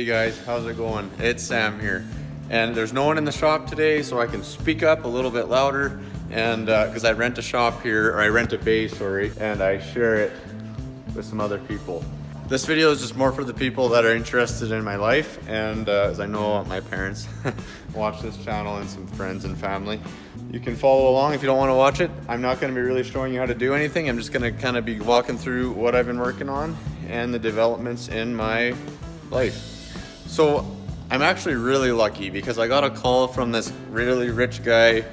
guys, how's it going? It's Sam here, and there's no one in the shop today, so I can speak up a little bit louder, and because I rent a shop here, or I rent a bay, sorry, and I share it with some other people. This video is just more for the people that are interested in my life, and as I know my parents watch this channel and some friends and family. You can follow along if you don't want to watch it. I'm not going to be really showing you how to do anything. I'm just going to kind of be walking through what I've been working on and the developments in my life. So I'm actually really lucky because I got a call from this really rich guy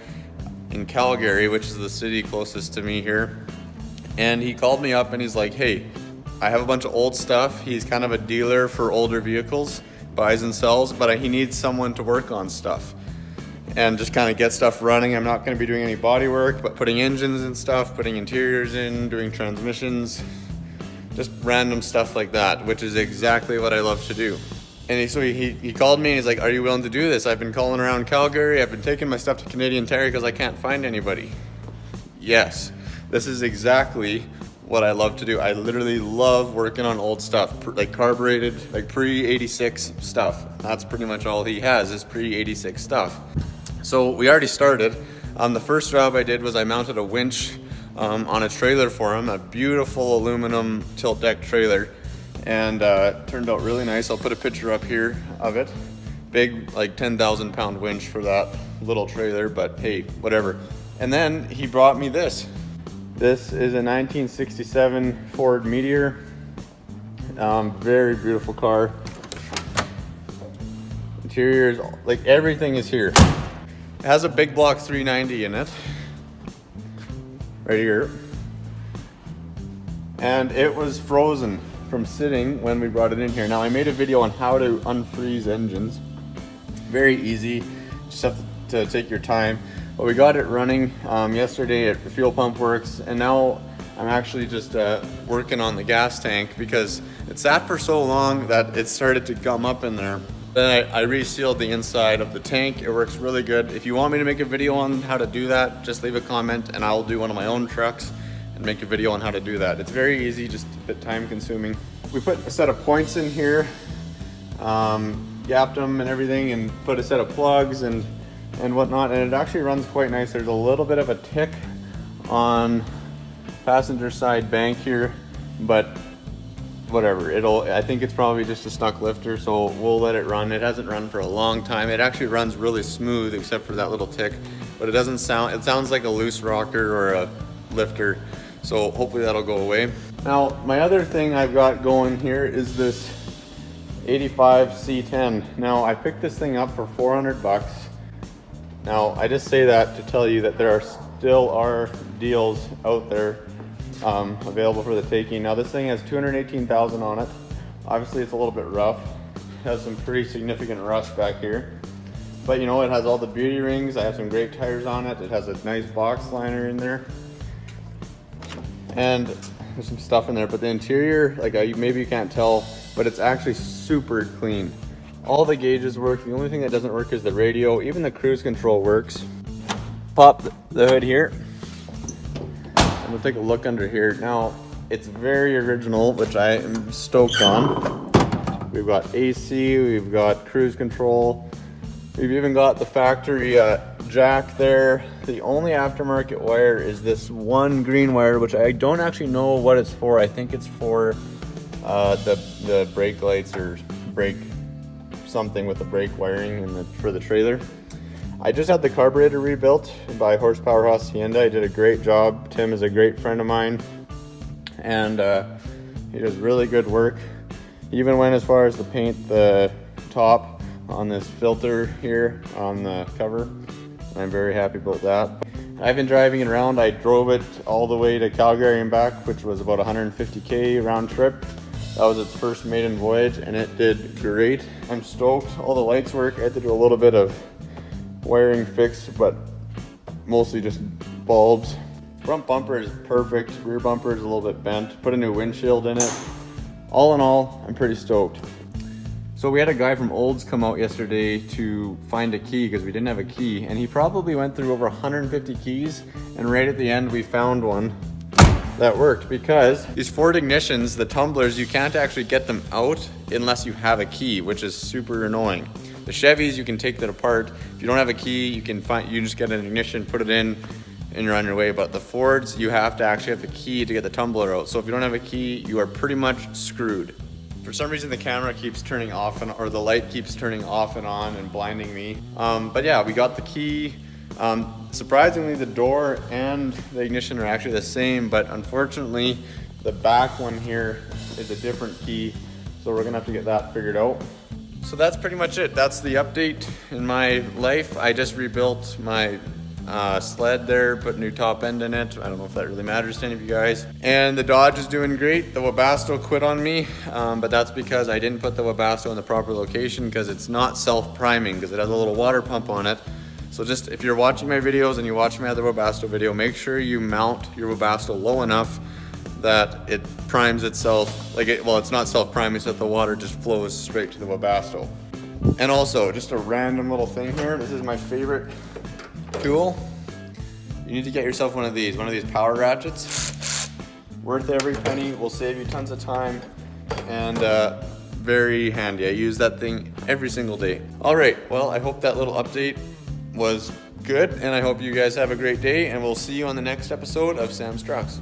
in Calgary, which is the city closest to me here. And he called me up and he's like, hey, I have a bunch of old stuff. He's kind of a dealer for older vehicles, buys and sells, but he needs someone to work on stuff and just kind of get stuff running. I'm not going to be doing any body work, but putting engines and stuff, putting interiors in, doing transmissions, just random stuff like that, which is exactly what I love to do. And he called me and he's like, are you willing to do this? I've been calling around Calgary. I've been taking my stuff to Canadian Tire because I can't find anybody. Yes, this is exactly what I love to do. I literally love working on old stuff, like carbureted, like pre-86 stuff. That's pretty much all he has is pre-86 stuff. So we already started. The first job I did was I mounted a winch on a trailer for him, a beautiful aluminum tilt deck trailer, and it turned out really nice. I'll put a picture up here of it. Big, like 10,000 pound winch for that little trailer, but hey, whatever. And then he brought me this. This is a 1967 Ford Meteor. Very beautiful car. Interiors, like everything is here. It has a big block 390 in it, right here. And it was frozen from sitting when we brought it in here. Now I made a video on how to unfreeze engines. Very easy, just have to take your time. But we got it running yesterday at Fuel Pump Works, and now I'm actually just working on the gas tank because it sat for so long that it started to gum up in there. Then I resealed the inside of the tank. It works really good. If you want me to make a video on how to do that, just leave a comment and I'll do one of my own trucks and make a video on how to do that. It's very easy, just a bit time consuming. We put a set of points in here, gapped them and everything, and put a set of plugs and whatnot, and it actually runs quite nice. There's a little bit of a tick on passenger side bank here, but whatever, I think it's probably just a stuck lifter, so we'll let it run. It hasn't run for a long time. It actually runs really smooth except for that little tick, but it sounds like a loose rocker or a lifter, so hopefully that'll go away. Now my other thing I've got going here is this 85 C10. Now I picked this thing up for 400 bucks. Now, I just say that to tell you that there still are deals out there available for the taking. Now, this thing has 218,000 on it. Obviously, it's a little bit rough. It has some pretty significant rust back here. But, you know, it has all the beauty rings. I have some great tires on it. It has a nice box liner in there. And there's some stuff in there. But the interior, like maybe you can't tell, but it's actually super clean. All the gauges work. The only thing that doesn't work is the radio. Even the cruise control works. Pop the hood here. And we'll take a look under here. Now, it's very original, which I am stoked on. We've got AC, we've got cruise control. We've even got the factory jack there. The only aftermarket wire is this one green wire, which I don't actually know what it's for. I think it's for the brake lights or brake something with the brake wiring for the trailer. I just had the carburetor rebuilt by Horsepower Hacienda. I did a great job. Tim is a great friend of mine, and he does really good work. He even went as far as to paint the top on this filter here on the cover. I'm very happy about that. I've been driving it around. I drove it all the way to Calgary and back, which was about 150K round trip. That was its first maiden voyage, and it did great. I'm stoked. All the lights work. I had to do a little bit of wiring fix, but mostly just bulbs. Front bumper is perfect. Rear bumper is a little bit bent. Put a new windshield in it. All in all, I'm pretty stoked. So we had a guy from Olds come out yesterday to find a key because we didn't have a key, and he probably went through over 150 keys, and right at the end we found one. that worked, because these Ford ignitions, the tumblers, you can't actually get them out unless you have a key, which is super annoying. The Chevys, you can take that apart. If you don't have a key, you just get an ignition, put it in, and you're on your way. But the Fords, you have to actually have the key to get the tumbler out. So if you don't have a key, you are pretty much screwed. For some reason, the camera keeps turning off, or the light keeps turning off and on and blinding me. But yeah, we got the key. Surprisingly, the door and the ignition are actually the same, but unfortunately, the back one here is a different key. So we're gonna have to get that figured out. So that's pretty much it. That's the update in my life. I just rebuilt my sled there, put a new top end in it. I don't know if that really matters to any of you guys. And the Dodge is doing great. The Webasto quit on me, but that's because I didn't put the Webasto in the proper location, because it's not self-priming, because it has a little water pump on it. So just, if you're watching my videos and you watch my other Webasto video, make sure you mount your Webasto low enough that it primes itself, well, it's not self-priming, so that the water just flows straight to the Webasto. And also, just a random little thing here, this is my favorite tool. You need to get yourself one of these power ratchets. Worth every penny, will save you tons of time, and very handy. I use that thing every single day. All right, well, I hope that little update was good, and I hope you guys have a great day, and we'll see you on the next episode of Sam's Trucks.